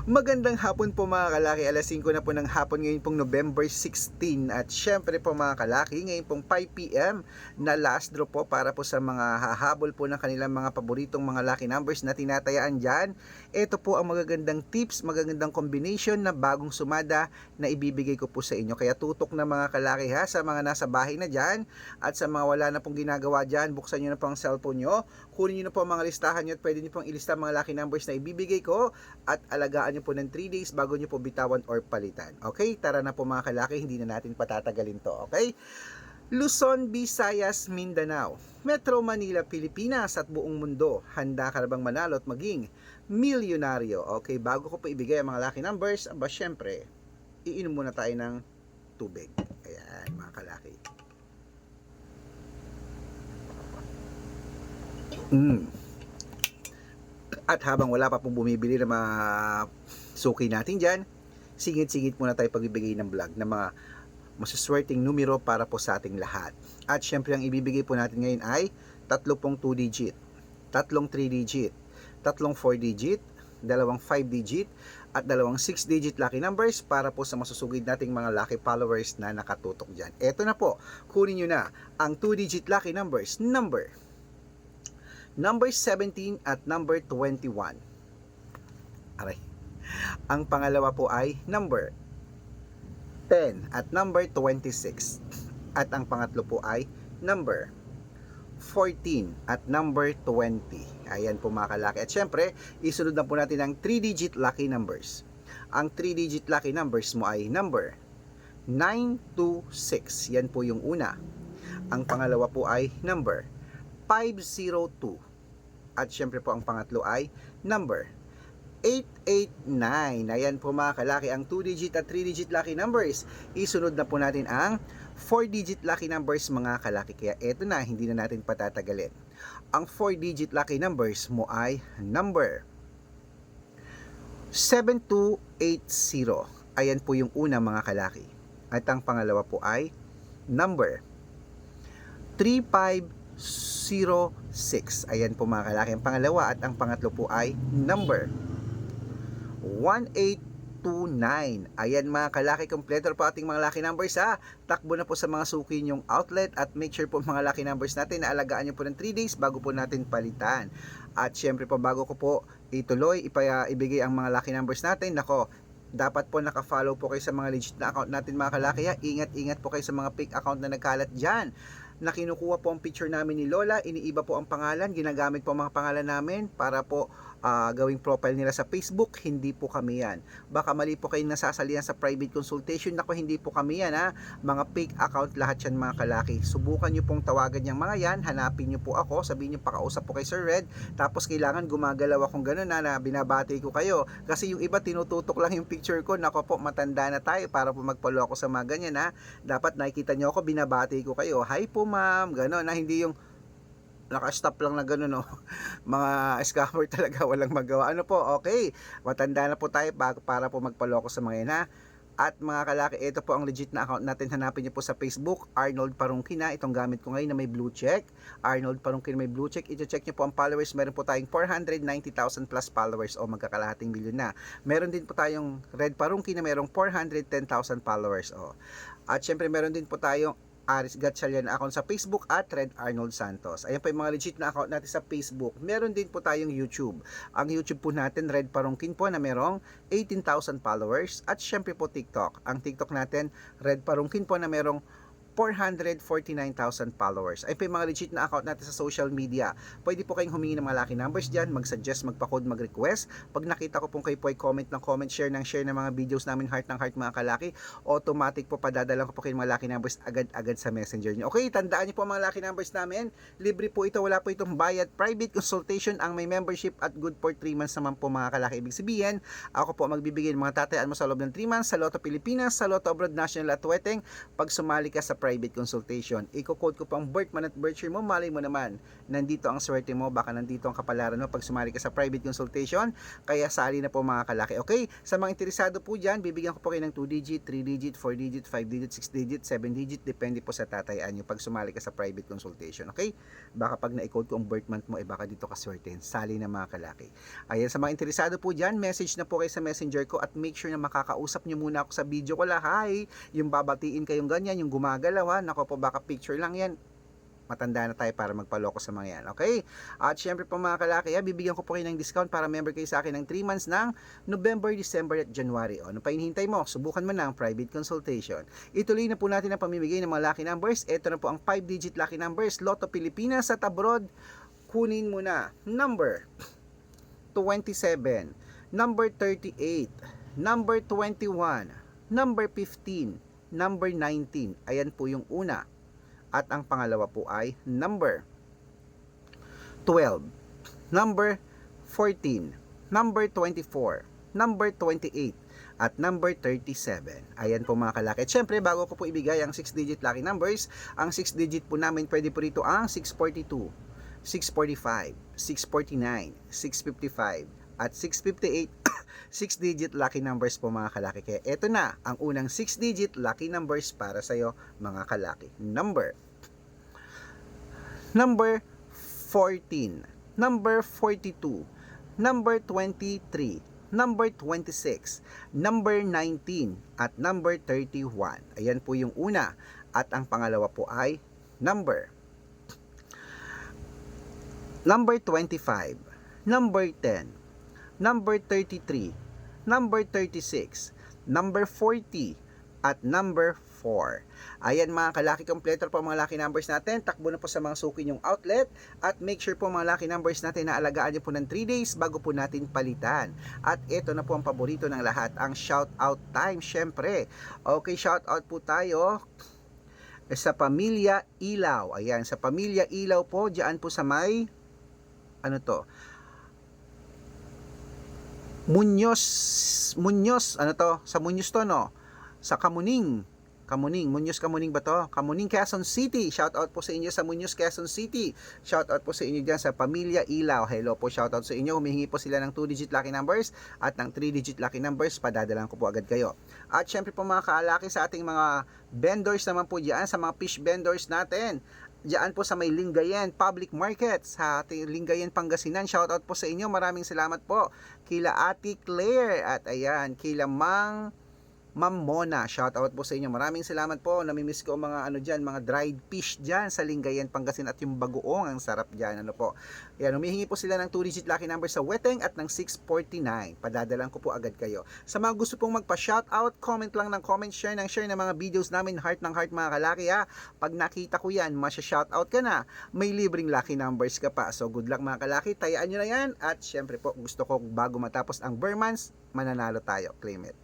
Magandang hapon po mga kalaki, alas 5 na po ng hapon ngayon pong November 16 at syempre po mga kalaki, ngayon pong 5 p.m. na last draw po para po sa mga hahabol po ng kanilang mga paboritong mga lucky numbers na tinatayaan dyan. Ito po ang magagandang tips, magagandang combination na bagong sumada na ibibigay ko po sa inyo. Kaya tutok na mga kalaki ha, sa mga nasa bahay na dyan at sa mga wala na pong ginagawa dyan, buksan nyo na po ang cellphone nyo, kunin nyo na po ang mga listahan nyo at pwede nyo pong ilista mga lucky numbers na ibibigay ko at alagaan nyo po ng 3 days bago nyo po bitawan or palitan. Okay? Tara na po mga kalaki, hindi na natin patatagalin to. Okay? Luzon, Visayas, Mindanao, Metro Manila, Pilipinas at buong mundo. Handa ka na bang manalo at maging milyonaryo? Okay, bago ko po ibigay ang mga lucky numbers, aba syempre, iinom muna tayo ng tubig. Ayan, mga kalaki. At habang wala pa pong bumibili ng mga suki natin dyan, singit-singit muna tayo pagbibigay ng vlog ng mga masuswerteng numero para po sa ating lahat. At syempre ang ibibigay po natin ngayon ay tatlo pong 2 digit, tatlong 3 digit, tatlong 4 digit, dalawang 5 digit, at dalawang 6 digit lucky numbers para po sa masusugid nating mga lucky followers na nakatutok dyan. Eto na po, kunin nyo na ang 2 digit lucky numbers, number 17 at number 21. Aray. Ang pangalawa po ay number 10 at number 26. At ang pangatlo po ay number 14 at number 20. Ayan po mga kalaki. At syempre, isunod na po natin ang 3-digit lucky numbers. Ang 3-digit lucky numbers mo ay number 926. Yan po yung una. Ang pangalawa po ay number 502. At syempre po ang pangatlo ay number 889. Ayan po mga kalaki ang 2-digit at 3-digit lucky numbers. Isunod na po natin ang 4-digit lucky numbers mga kalaki. Kaya eto na, hindi na natin patatagalin. Ang 4-digit lucky numbers mo ay number 7280. Ayan po yung una mga kalaki. At ang pangalawa po ay number 3506. Ayan po mga kalaki ang pangalawa at ang pangatlo po ay number 1829. Ayan mga kalaki, kompleto po ating mga lucky numbers ha. Takbo na po sa mga suki nyong outlet at make sure po mga lucky numbers natin na alagaan nyo po ng 3 days bago po natin palitan. At syempre po bago ko po ituloy, ibigay ang mga lucky numbers natin, nako, dapat po naka-follow po kayo sa mga legit na account natin mga kalaki ha. Ingat-ingat po kayo sa mga fake account na nagkalat dyan, na kinukuha po ang picture namin ni Lola, iniiba po ang pangalan, ginagamit po ang mga pangalan namin para po gawing profile nila sa Facebook. Hindi po kami yan. Baka mali po kayong nasasalihan sa private consultation. Nako, hindi po kami yan ha. Mga fake account lahat yan mga kalaki. Subukan nyo pong tawagan yung mga yan, hanapin nyo po ako, sabihin nyo pakausap po kay Sir Red, tapos kailangan gumagalaw akong gano'n na binabati ko kayo. Kasi yung iba tinututok lang yung picture ko. Nako po, matanda na tayo para po magpalo ako sa mga ganyan ha. Dapat nakikita nyo ako, binabati ko kayo. Hi po ma'am, gano'n na, hindi yung naka-stop lang na gano'n no. Mga scammer talaga, walang magawa. Ano po, okay, matanda na po tayo para po magpaloko sa mga yan ha. At mga kalaki, ito po ang legit na account natin. Hanapin niyo po sa Facebook, Arnold Parungkina. Itong gamit ko ngayon na may blue check, Arnold Parungkina may blue check. I-check niyo po ang followers. Meron po tayong 490,000 plus followers o magkakalahating milyon na. Meron din po tayong Red Parungkina, merong 410,000 followers o. At syempre meron din po tayong Aris Gatchalian na account sa Facebook at Red Arnold Santos. Ayan po yung mga legit na account natin sa Facebook. Meron din po tayong YouTube. Ang YouTube po natin, Red Parungkin po na merong 18,000 followers. At syempre po TikTok. Ang TikTok natin, Red Parungkin po na merong 449,000 followers. Ay po yung mga legit na account natin sa social media. Pwede po kayong humingi ng mga lucky numbers dyan, mag-suggest, magpa-code, mag-request. Pag nakita ko pong kayo po ay comment ng comment, share ng mga videos namin, heart ng heart mga kalaki, automatic po padadala ko po kayo mga lucky numbers agad-agad sa messenger nyo. Okay, tandaan nyo po mga lucky numbers namin. Libre po ito, wala po itong bayad. Private consultation ang may membership at good for 3 months naman po mga kalaki. Ibig sabihin, ako po magbibigay ng mga tatayaan mo sa loob ng 3 months sa Lotto Pilipinas, sa Lotto Abroad National at Weteng. Pag sumali ka sa private consultation. Iko-code ko pang birth month at birth year mo, malay mo naman, nandito ang swerte mo, baka nandito ang kapalaran mo pag sumali ka sa private consultation, kaya sali na po mga kalaki. Okay, sa mga interesado po dyan, bibigyan ko po kayo ng 2 digit, 3 digit, 4 digit, 5 digit, 6 digit, 7 digit, depende po sa tatayaan nyo pag sumali ka sa private consultation. Okay, baka pag na-code ko ang birth month mo, baka dito ka swertein, sali na mga kalaki. Ayan, sa mga interesado po dyan, message na po kayo sa messenger ko at make sure na makakausap nyo muna ako sa video ko lang. Hi, yung babatiin kayong ganyan, yung gumagalaw ha, nako po baka picture lang yan, matanda na tayo para magpaloko sa mga yan, okay? At syempre po mga kalaki, bibigyan ko po kayo ng discount para member kayo sa akin ng 3 months ng November, December at January. Ano pa hinihintay mo? Subukan mo na ang private consultation. Ituloy na po natin ang pamimigay ng mga lucky numbers. Ito na po ang 5-digit lucky numbers, Lotto Pilipinas at abroad. Kunin mo na number 27, number 38, number 21, number 15, number 19. Ayan po yung una. At ang pangalawa po ay number 12, number 14, number 24, number 28, at number 37. Ayan po mga kalaki. At syempre, bago ko po ibigay ang 6-digit lucky numbers, ang 6-digit po namin, pwede po rito ang 642, 645, 649, 655, at 658, 6-digit lucky numbers po mga kalaki. Kaya eto na ang unang 6-digit lucky numbers para sa'yo mga kalaki. Number 14, number 42, number 23, number 26, number 19, at number 31. Ayan po yung una. At ang pangalawa po ay number 25, number 10, number 33, number 36, number 40, at number 4. Ayan mga kalaki, kompleto po mga lucky numbers natin. Takbo na po sa mga suki yung outlet at make sure po mga lucky numbers natin na alagaan nyo po ng 3 days bago po natin palitan. At ito na po ang paborito ng lahat, ang shout out time syempre. Okay, shout out po tayo sa Pamilya Ilaw. Ayan, sa Pamilya Ilaw po, diyan po sa may ano to, Muñoz, ano to? Sa Muñoz to, no? Sa Kamuning, Muñoz Kamuning ba to? Kamuning, Quezon City. Shout out po sa inyo sa Muñoz, Quezon City. Shout out po sa inyo dyan sa Pamilya Ilaw. Hello po, shout out sa inyo. Humihingi po sila ng 2-digit lucky numbers at ng 3-digit lucky numbers. Padadalan ko po agad kayo. At syempre po mga kaalaki sa ating mga vendors naman po dyan, sa mga fish vendors natin. Diyan po sa may Lingayen Public Market sa ating Lingayen, Pangasinan. Shoutout po sa inyo. Maraming salamat po. Kila Ate Claire at ayan, kila Ma'am Mona. Shoutout po sa inyo. Maraming salamat po. Namimiss ko mga ano diyan, mga dried fish diyan sa Lingayen, Pangasinan at yung bagoong ang sarap diyan. Ano po. Ayan, humihingi po sila ng 2-digit lucky number sa Weteng at ng 649. Padadalan ko po agad kayo. Sa mga gusto pong magpa-shoutout, comment lang ng comment, share ng mga videos namin, heart ng heart mga kalaki ha. Pag nakita ko yan, masya-shoutout ka na. May libreng lucky numbers ka pa. So good luck mga kalaki. Tayaan nyo na yan. At syempre po, gusto ko bago matapos ang Burmans, mananalo tayo. Claim it.